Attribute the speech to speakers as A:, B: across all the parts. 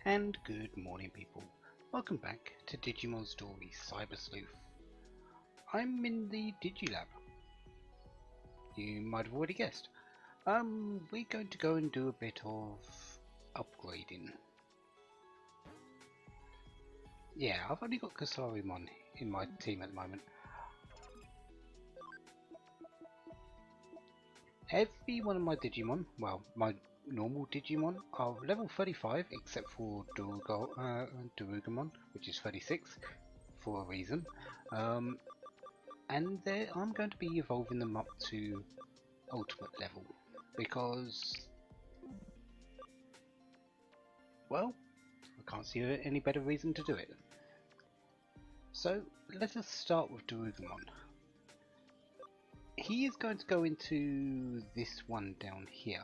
A: And good morning, people. Welcome back to Digimon Story Cyber Sleuth. I'm in the Digilab. You might have already guessed. We're going to go and do a bit of upgrading. Yeah, I've only got Kasarimon in my team at the moment. Every one of my Digimon, well, my normal Digimon, are level 35 except for Darugamon, which is 36 for a reason. And I'm going to be evolving them up to ultimate level because, well, I can't see any better reason to do it. So let us start with Darugamon. He is going to go into this one down here.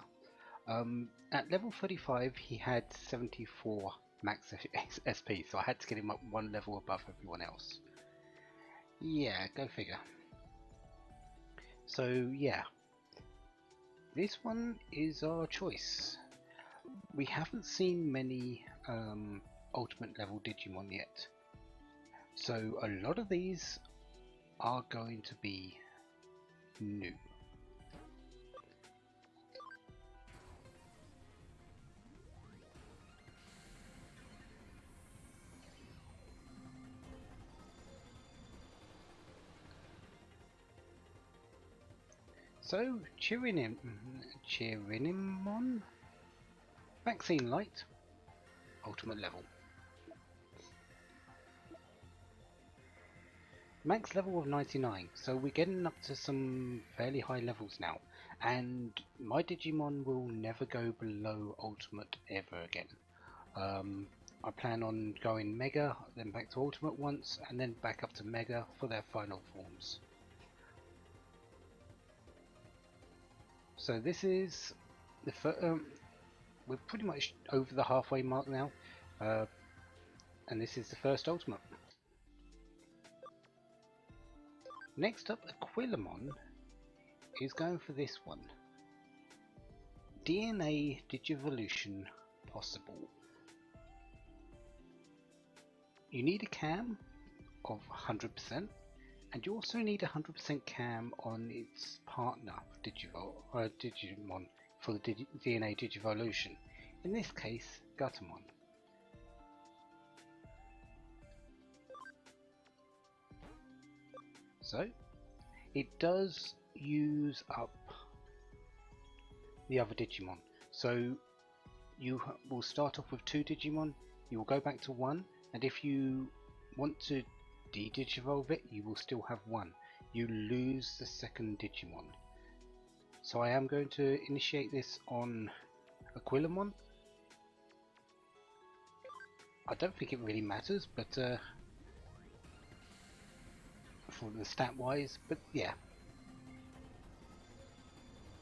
A: At level 35 he had 74 max SP, so I had to get him up one level above everyone else. Yeah, go figure. So yeah, this one is our choice. We haven't seen many ultimate level Digimon yet, so a lot of these are going to be new. So Chirinimon, Vaccine Light, ultimate level. Max level of 99, so we're getting up to some fairly high levels now, and my Digimon will never go below ultimate ever again. I plan on going Mega, then back to Ultimate once, and then back up to Mega for their final forms. So this is the we're pretty much over the halfway mark now, and this is the first Ultimate. Next up, Aquilamon is going for this one. DNA Digivolution possible. You need a cam of 100%, and you also need 100% cam on its partner Digimon for the DNA Digivolution. In this case, Gatomon. So, it does use up the other Digimon. So, you will start off with 2 Digimon, you will go back to 1, and if you want to de-digivolve it, you will still have 1. You lose the second Digimon. So I am going to initiate this on Aquilamon. I don't think it really matters, but for the stat wise, but yeah.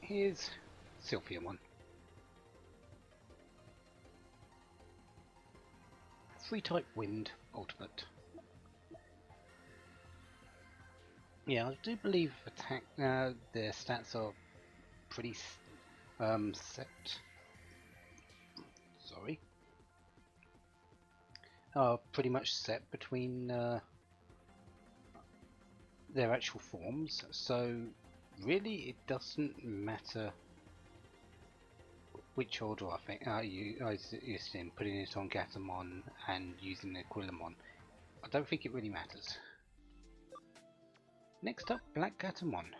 A: Here's Sylphiamon. 3 type wind ultimate. Yeah, I do believe attack their stats are pretty set. Sorry. Are pretty much set between their actual forms, so really it doesn't matter which order I think you used in putting it on Gatomon and using the Aquilamon. I don't think it really matters. Next up, Black Gatomon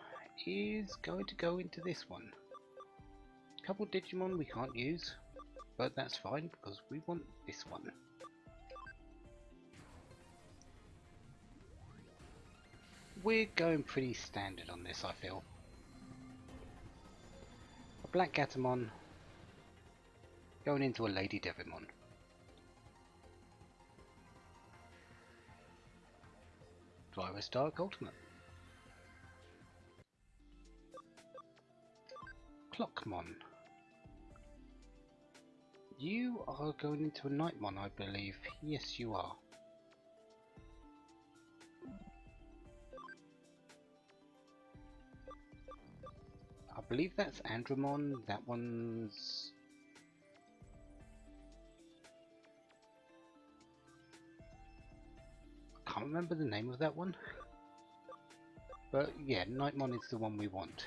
A: is going to go into this one. Couple Digimon we can't use, but that's fine because we want this one. We're going pretty standard on this, I feel. A Black Gatomon going into a Lady Devimon. Virus Dark Ultimate. Clockmon. You are going into a Nightmon, I believe. Yes, you are. I believe that's Andromon. That one's... can't remember the name of that one. But yeah, Nightmon is the one we want.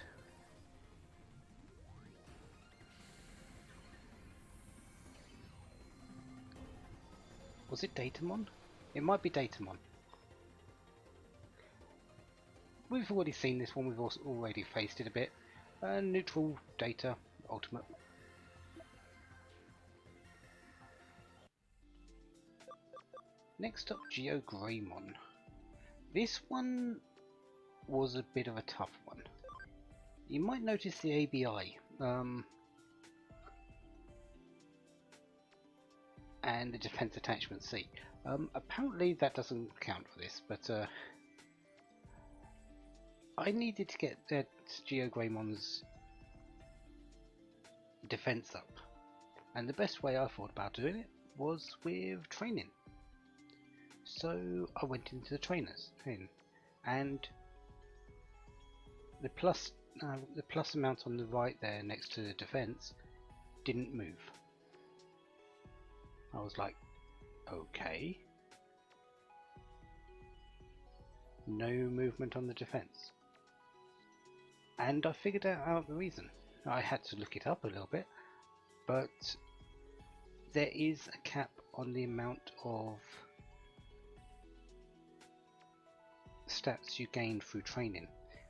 A: Was it Datamon? It might be Datamon. We've already seen this one, we've also already faced it a bit. Neutral Data, Ultimate. Next up, Geogreymon. This one was a bit of a tough one. You might notice the ABI and the Defense Attachment C. Apparently that doesn't count for this, but I needed to get Geogreymon's defense up, and the best way I thought about doing it was with training. So I went into the trainers and the plus amount on the right there next to the defense didn't move. I was like, okay, no movement on the defense, and I figured out the reason. I had to look it up a little bit, but there is a cap on the amount of stats you gain through training,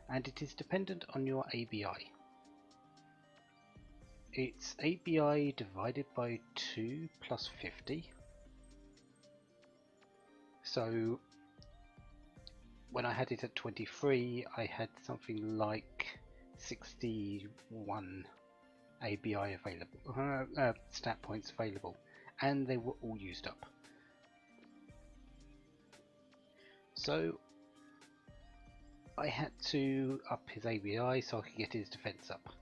A: and it is dependent on your ABI. It's ABI divided by 2 plus 50. So when I had it at 23, I had something like 61 ABI available, stat points available, and they were all used up. So I had to up his ABI so I could get his defense up.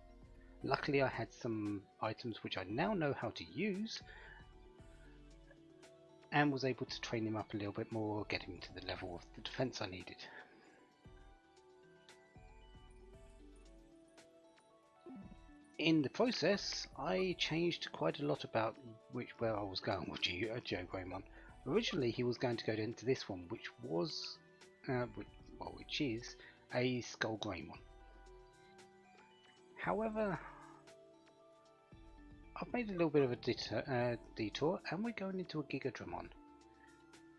A: Luckily I had some items which I now know how to use, and was able to train him up a little bit more, get him to the level of the defense I needed. In the process, I changed quite a lot about where I was going with Geogreymon. Originally he was going to go into this one, which was, which is a Skullgreymon. However, I've made a little bit of a detour, and we're going into a Gigadramon.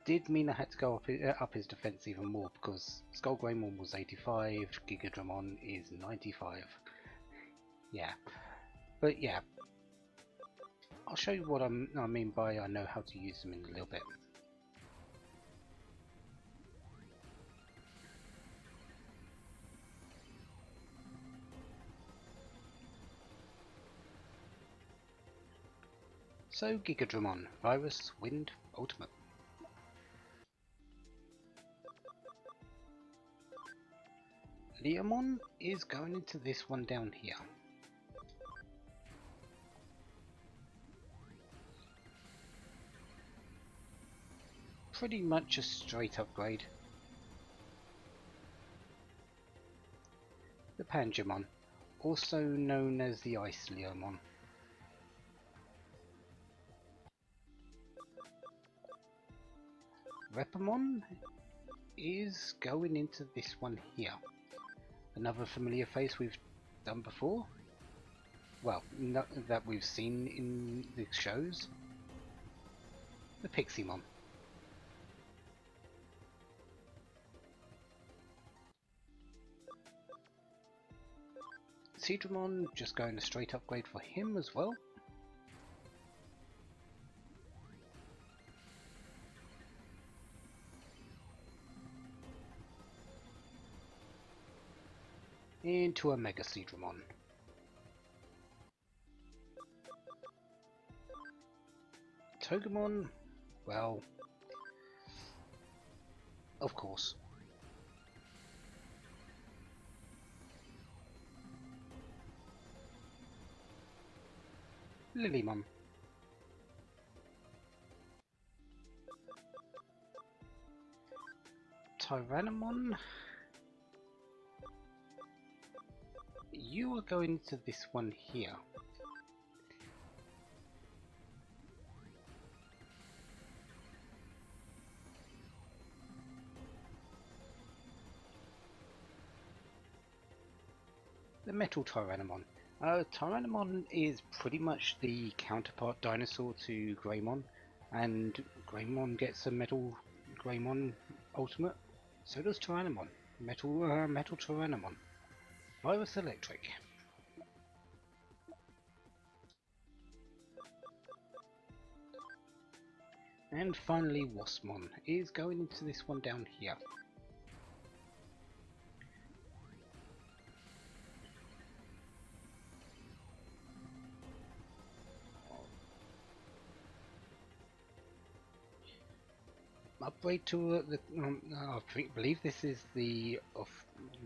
A: Did mean I had to go up his defense even more, because Skullgreymon was 85, Gigadramon is 95. Yeah, but yeah, I'll show you what I mean by I know how to use them in a little bit. So Gigadramon, Virus, Wind, Ultimate. Leomon is going into this one down here. Pretty much a straight upgrade. The Pangemon, also known as the Ice Leomon. Repamon is going into this one here. Another familiar face we've done before. Well, not that we've seen in the shows. The Pixiemon. Seadramon, just going a straight upgrade for him as well. Into a Mega Seadramon. Togemon, well, of course. Lilymon. Tyrannomon. You are going to this one here. The Metal Tyrannomon. Tyrannomon is pretty much the counterpart dinosaur to Greymon, and Greymon gets a Metal Greymon Ultimate. So does Tyrannomon. Metal Tyrannomon. Virus Electric. And finally, Waspmon is going into this one down here. Upgrade to I believe this is the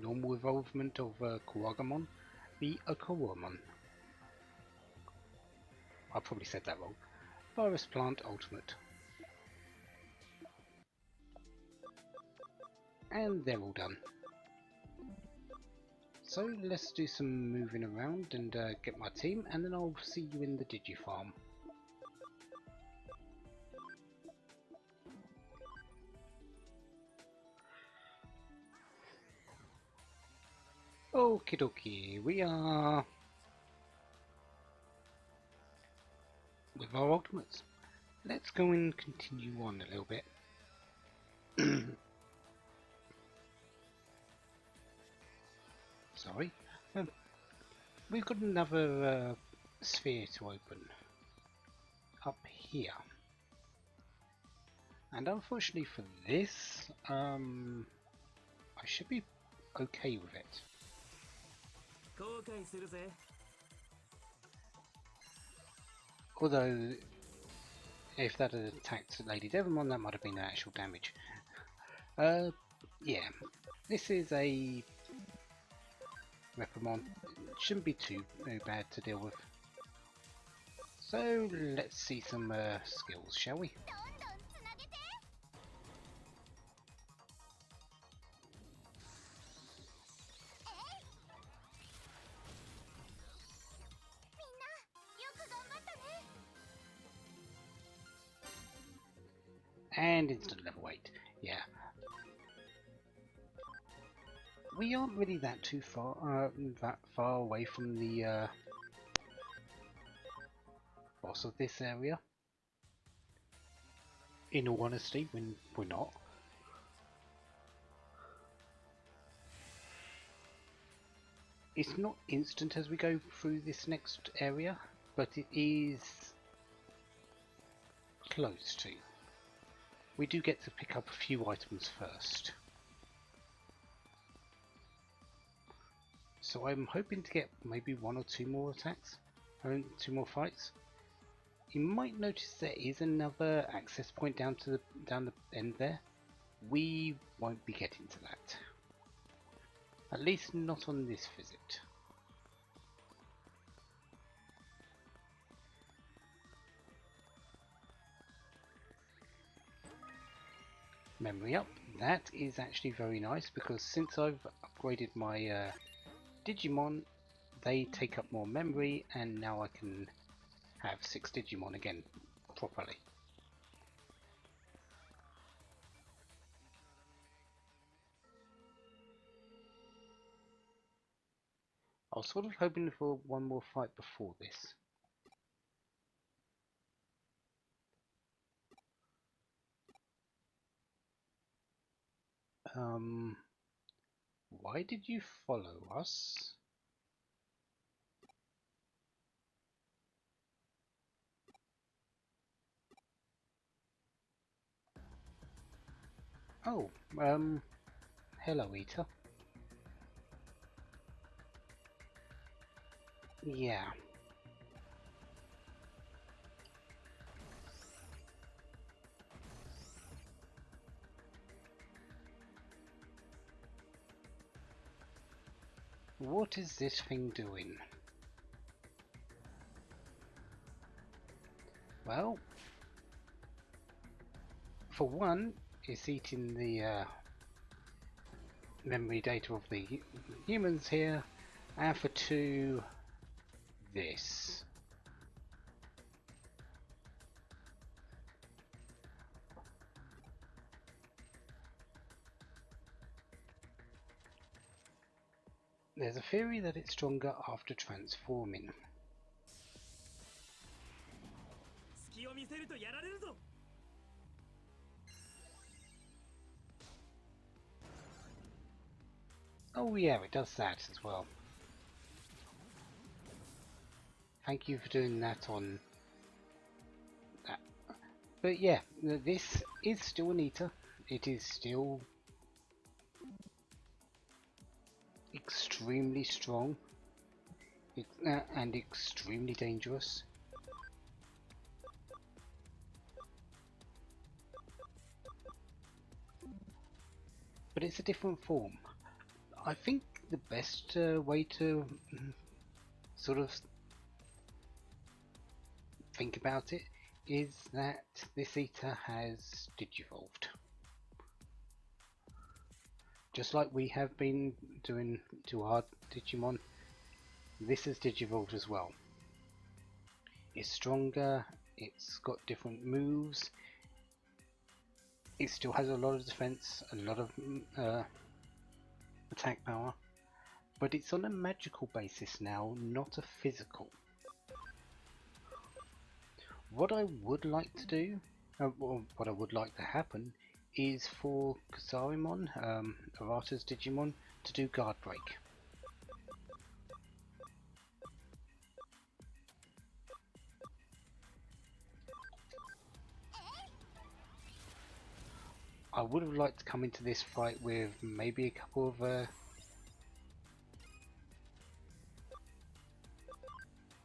A: normal evolvement of Kuwagamon, the Okawamon. I probably said that wrong. Virus Plant Ultimate. And they're all done. So let's do some moving around and get my team, and then I'll see you in the Digifarm. Okie dokie, we are with our ultimates. Let's go and continue on a little bit. Sorry. We've got another sphere to open up here. And unfortunately for this, I should be okay with it. Although, if that had attacked Lady Devimon, that might have been actual damage. Yeah, this is a Repamon. Shouldn't be too bad to deal with. So let's see some skills, shall we? And instant level 8, yeah. We aren't really that far away from the boss of this area. In all honesty, when we're not. It's not instant as we go through this next area, but it is close to. We do get to pick up a few items first. So I'm hoping to get maybe one or two more attacks, two more fights. You might notice there is another access point down the end there. We won't be getting to that. At least not on this visit. Memory up. That is actually very nice because since I've upgraded my Digimon, they take up more memory, and now I can have 6 Digimon again properly. I was sort of hoping for one more fight before this. Why did you follow us? Oh, hello, Eater. Yeah. What is this thing doing? Well, for one, it's eating the memory data of the humans here, and for two, this. There's a theory that it's stronger after transforming. Oh yeah, it does that as well. Thank you for doing that on that. But yeah, this is still an eater. It is still extremely strong and extremely dangerous. But it's a different form. I think the best way to sort of think about it is that this eater has digivolved. Just like we have been doing to our Digimon, this is digivolved as well. It's stronger, it's got different moves, it still has a lot of defense, a lot of attack power, but it's on a magical basis now, not a physical. What I would like to do, or what I would like to happen, is for Kasarimon, Arata's Digimon, to do guard break. I would have liked to come into this fight with maybe a couple of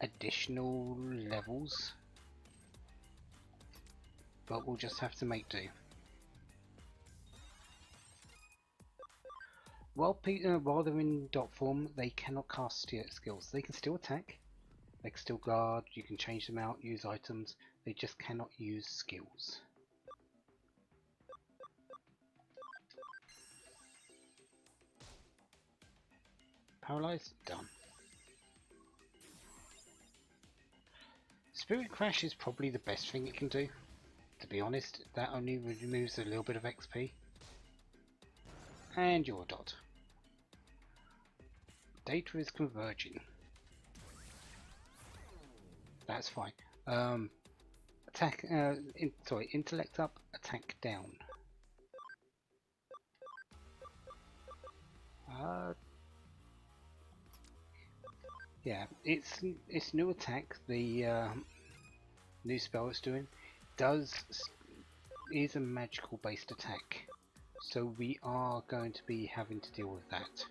A: additional levels, but we'll just have to make do. While they're in dot form, they cannot cast skills. They can still attack, they can still guard, you can change them out, use items, they just cannot use skills. Paralyzed? Done. Spirit Crash is probably the best thing it can do, to be honest. That only removes a little bit of XP. And you're a dot. Data is converging. That's fine. Intellect up, attack down. Yeah, its new attack, the new spell it's doing, is a magical based attack. So we are going to be having to deal with that,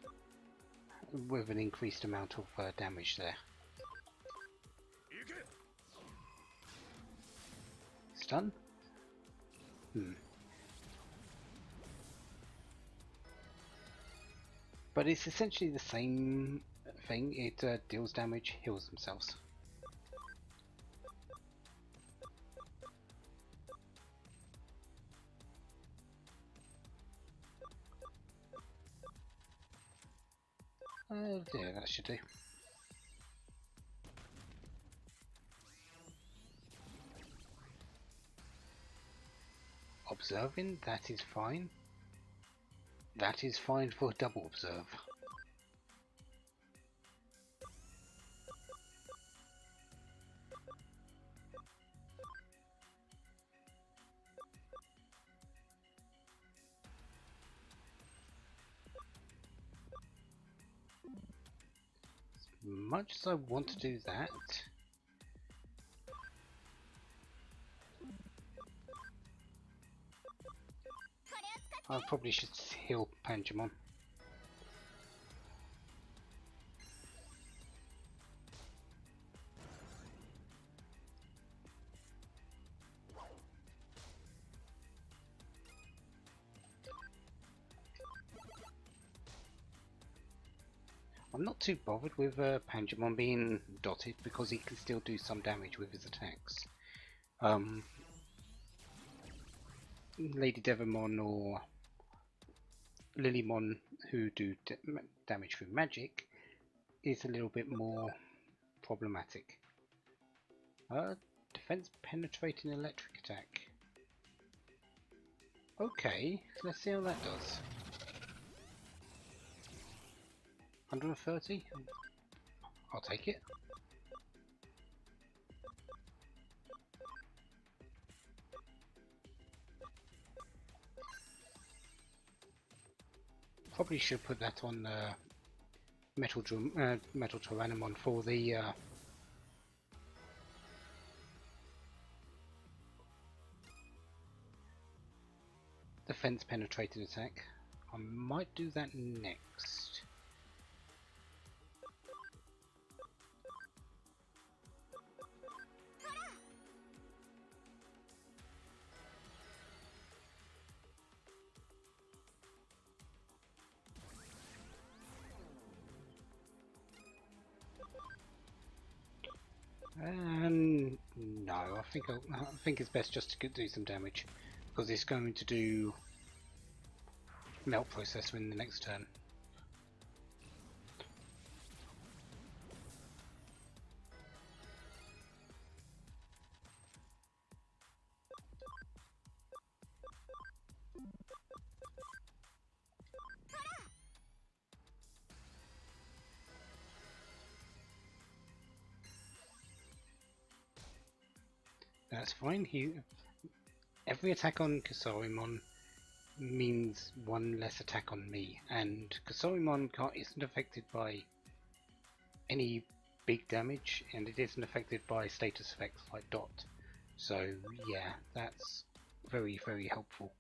A: with an increased amount of damage there. Stun? But it's essentially the same thing. It deals damage, heals themselves. Yeah, that should do. Observing, that is fine. That is fine for double observe. As much as I want to do that, I probably should heal Panjamon. I'm not too bothered with Panjamon being dotted because he can still do some damage with his attacks. Lady Devamon or Lilymon, who do damage through magic, is a little bit more problematic. Defense penetrating electric attack. Okay, let's see how that does. 130? I'll take it. Probably should put that on Metal Tyrannomon for the defense penetrated attack. I might do that next. No, I think it's best just to do some damage because it's going to do melt processor in the next turn. That's fine. Every attack on Kasarimon means one less attack on me, and Kasarimon isn't affected by any big damage, and it isn't affected by status effects like Dot. So yeah, that's very, very helpful.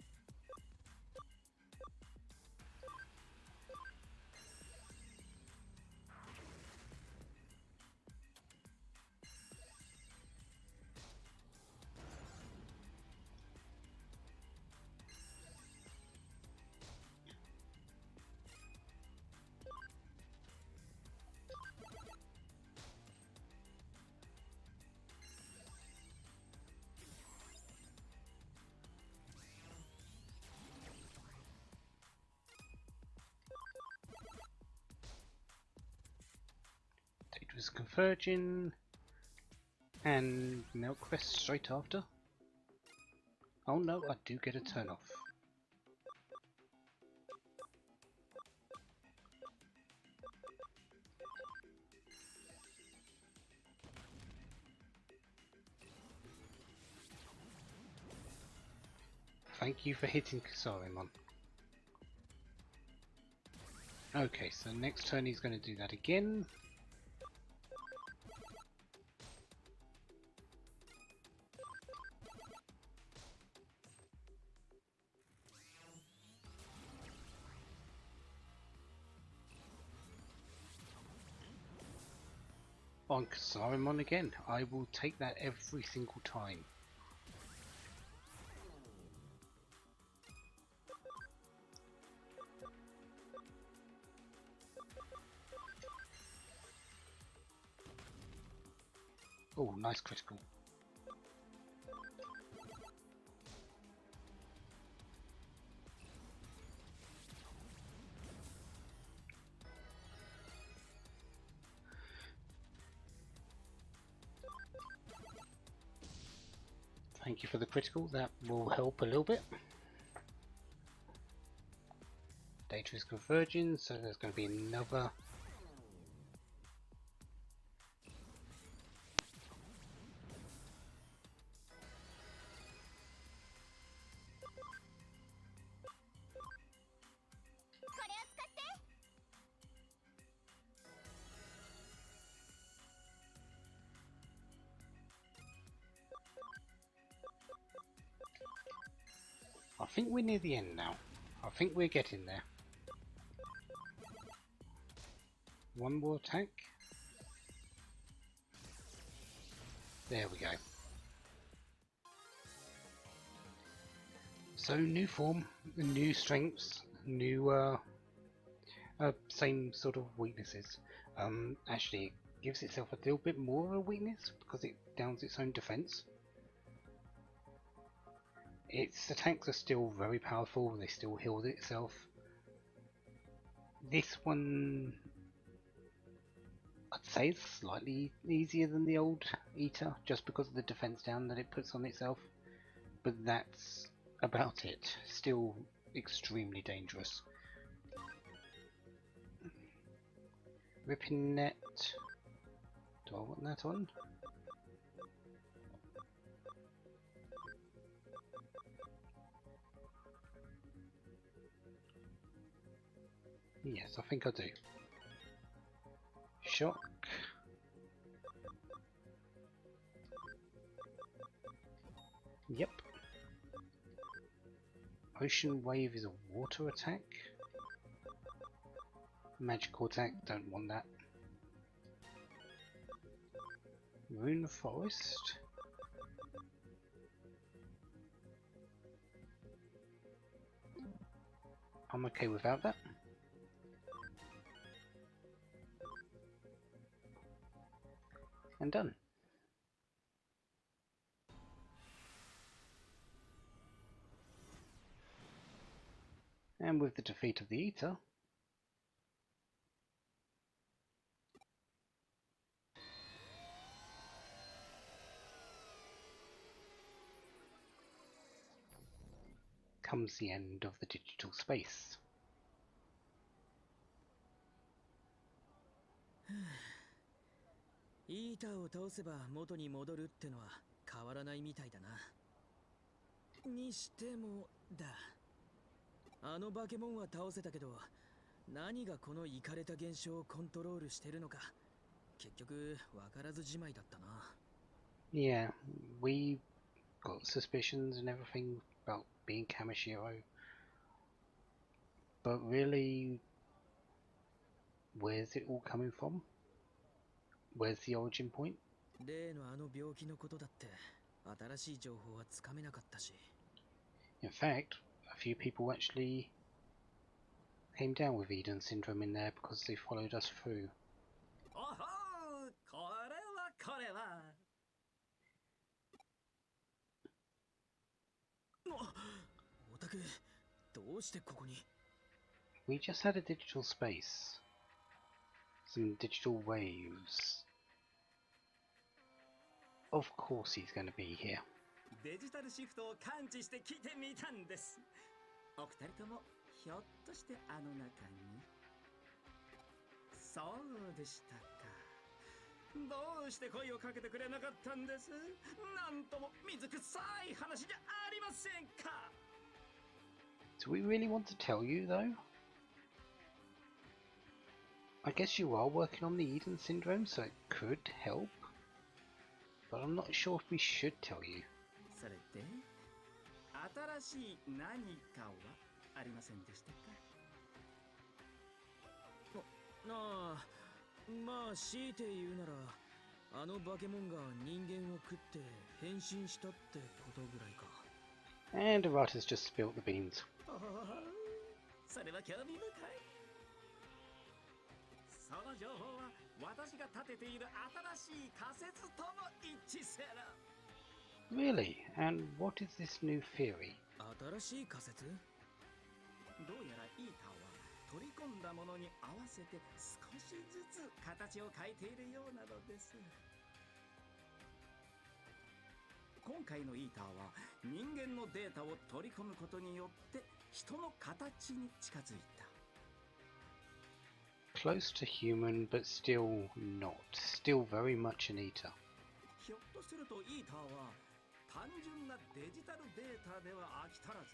A: Data's converging, and Milquest straight after. Oh no, I do get a turn off. Thank you for hitting Kasarimon. Okay, so next turn he's going to do that again. On Kasarimon again. I will take that every single time. Oh, nice critical. Thank you for the critical, that will help a little bit. Data is converging, so there's going to be another. I think we're near the end now. I think we're getting there. One more attack. There we go. So new form, new strengths, new same sort of weaknesses. Actually, it gives itself a little bit more of a weakness because it downs its own defense. Its attacks are still very powerful, they still heal itself. This one, I'd say, is slightly easier than the old Eater, just because of the defense down that it puts on itself. But that's about it. Still extremely dangerous. Ripping net. Do I want that on? Yes, I think I do. Shock. Yep. Ocean wave is a water attack. Magical attack, don't want that. Rune forest. I'm okay without that. And done. And with the defeat of the Eater, comes the end of the digital space.
B: イーターを倒せば元に戻るってのは変わらないみたいだな。にしてもだ。あの化け物は倒せたけど、何がこのイカれた現象をコントロールしてるのか、結局わからずじまいだったな。
A: Yeah, we got suspicions and everything about being Kamishiro, but really, where's it all coming from? Where's the origin point?
B: 例のあの病気のことだって新しい情報はつかめなかったし。
A: In fact, a few people actually came down with Eden syndrome in there because they followed us through.
B: おほー、これは。オタク、どうしてここに？
A: We just had a digital space. Some digital waves. Of course he's going to be here.
B: デジタルシフトを感知して来てみたんです。お二人ともひょっとしてあの中に？そうでしたか。どうして声をかけてくれなかったんです？なんとも水臭い話じゃありませんか。
A: Do we really want to tell you though? I guess you are working on the Eden syndrome, so it could help. But I'm not sure if we should tell you.
B: それで新しい何かはありませんでしたか？なあ、まあ強いて言うなら、あの化け物が人間を食って変身したってことぐらいか。
A: And Arata's just spilt the beans.
B: それは興味深い。その情報は私が立てている新しい仮説とも一致する。
A: Really? And what is this new theory?
B: 新しい仮説？どうやらイーターは取り込んだものに合わせて少しずつ形を変えているようなのです。今回のイーターは人間のデータを取り込むことによって人の形に近づいた。
A: Close to human, but still not. Still very much an eater.
B: ひょっとするとイーターは単純なデジタルデータでは飽き足らず、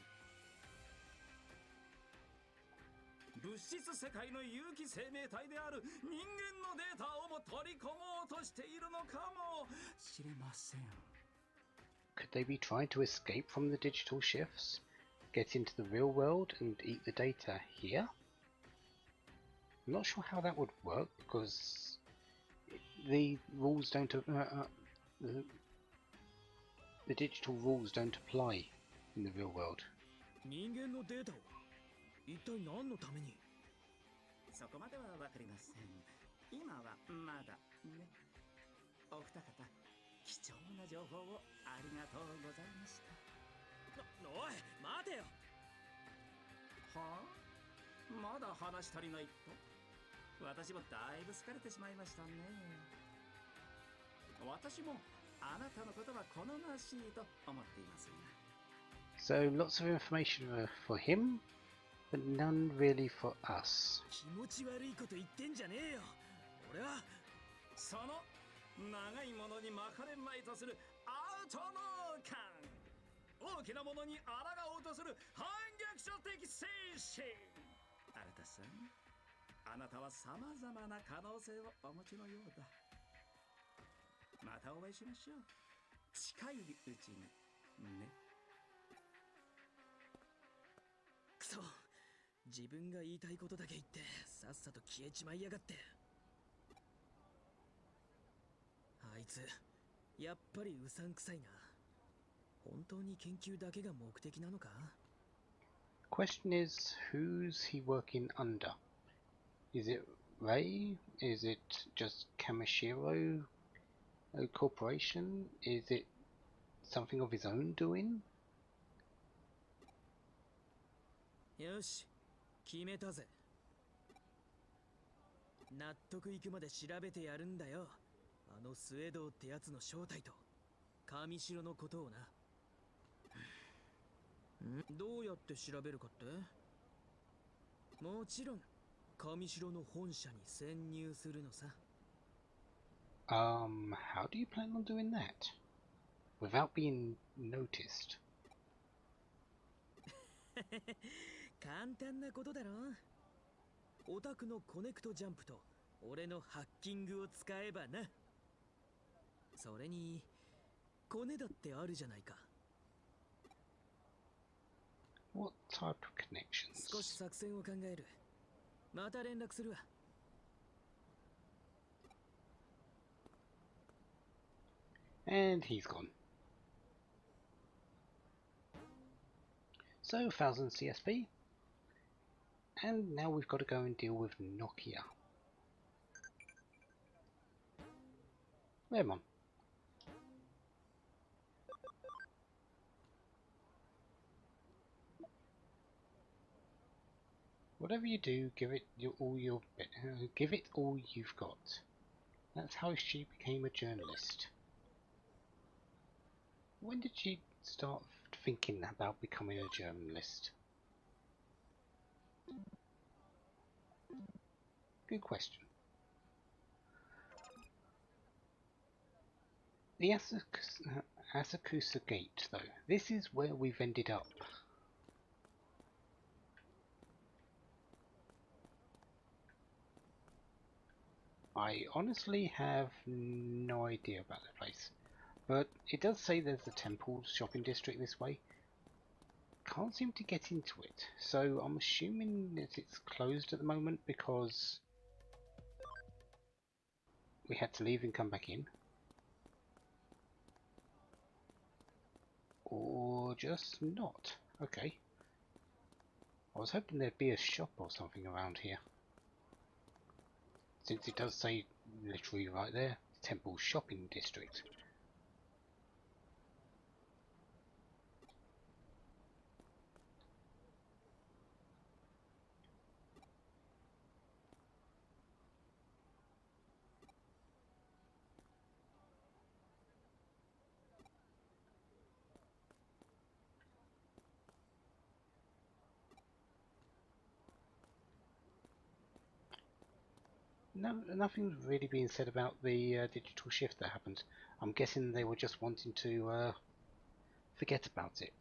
B: 物質世界の有機生命体である人間のデータをも取り込もうとしているのかもしれません。
A: Could they be trying to escape from the digital shifts? Get into the real world and eat the data here? I'm not sure how that would work because the rules don't the digital rules don't apply in the real world.
B: 人間のデータを一体何のために？そこまではわかりません。今はまだね。お二方、貴重な情報をありがとうございました。おい、待てよ。はあ？まだ話し足りないと？私もだいぶ疲れてしまいましたね。私もあなたのことは好ましいと思っていますが。
A: So lots of information for him, but none really for us.
B: 気持ち悪いこと言ってんじゃねえよ。俺はその長いものに巻かれまいとするアウトロー感、大きなものに抗おうとする反逆者的精神。新田さん、あなたは様々な可能性をお持ちのようだ。またお会いしましょう、近いうちにね。くそ、自分が言いたいことだけ言ってさっさと消えちまいやがって。あいつやっぱりうさんくさいな。本当に研究だけが目的なのか？
A: Question is, who's he working under? Is it Ray? Is it just Kamishiro Corporation? Is it something of his own doing?
B: よし、決めたぜ。納得いくまで調べてやるんだよ。あのスウェードってやつの正体と神城のことをな。どうやって調べるかって？もちろん神城の本社に潜入するのさ。
A: How do you plan on doing that? Without being noticed?
B: 簡単なことだろ。オタクのコネクトジャンプと俺のハッキングを使えばな。それにコネだってあるじゃないか。
A: What type of connections?
B: 少し作戦を考える。また連絡するわ。
A: And he's gone. So 1000 CSP. And now we've got to go and deal with Nokia. Come on. Whatever you do, give it all you've got. That's how she became a journalist. When did she start thinking about becoming a journalist? Good question. The Asakusa Gate, though. This is where we've ended up. I honestly have no idea about the place, but it does say there's a temple shopping district this way. Can't seem to get into it, so I'm assuming that it's closed at the moment because we had to leave and come back in. Or just not. Okay. I was hoping there'd be a shop or something around here. Since it does say literally right there, Temple Shopping District. No, nothing's really being said about the digital shift that happened. I'm guessing they were just wanting to forget about it.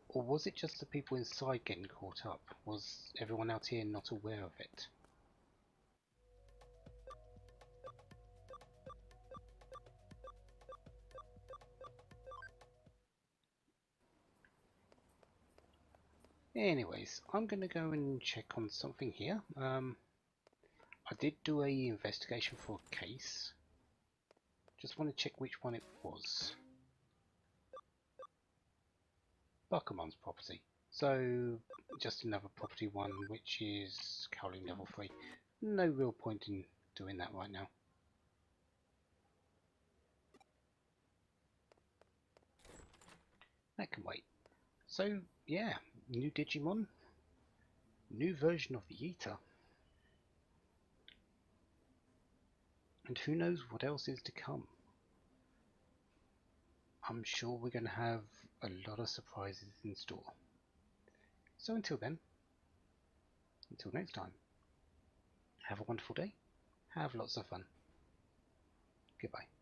A: Or was it just the people inside getting caught up? Was everyone out here not aware of it? Anyways, I'm going to go and check on something here. I did do a investigation for a case. Just want to check which one it was. Buckerman's property. So, just another property one, which is Cowling level 3. No real point in doing that right now. That can wait. So, yeah, new Digimon. New version of the Eater. And who knows what else is to come. I'm sure we're going to have a lot of surprises in store. So until then, until next time, have a wonderful day. Have lots of fun. Goodbye.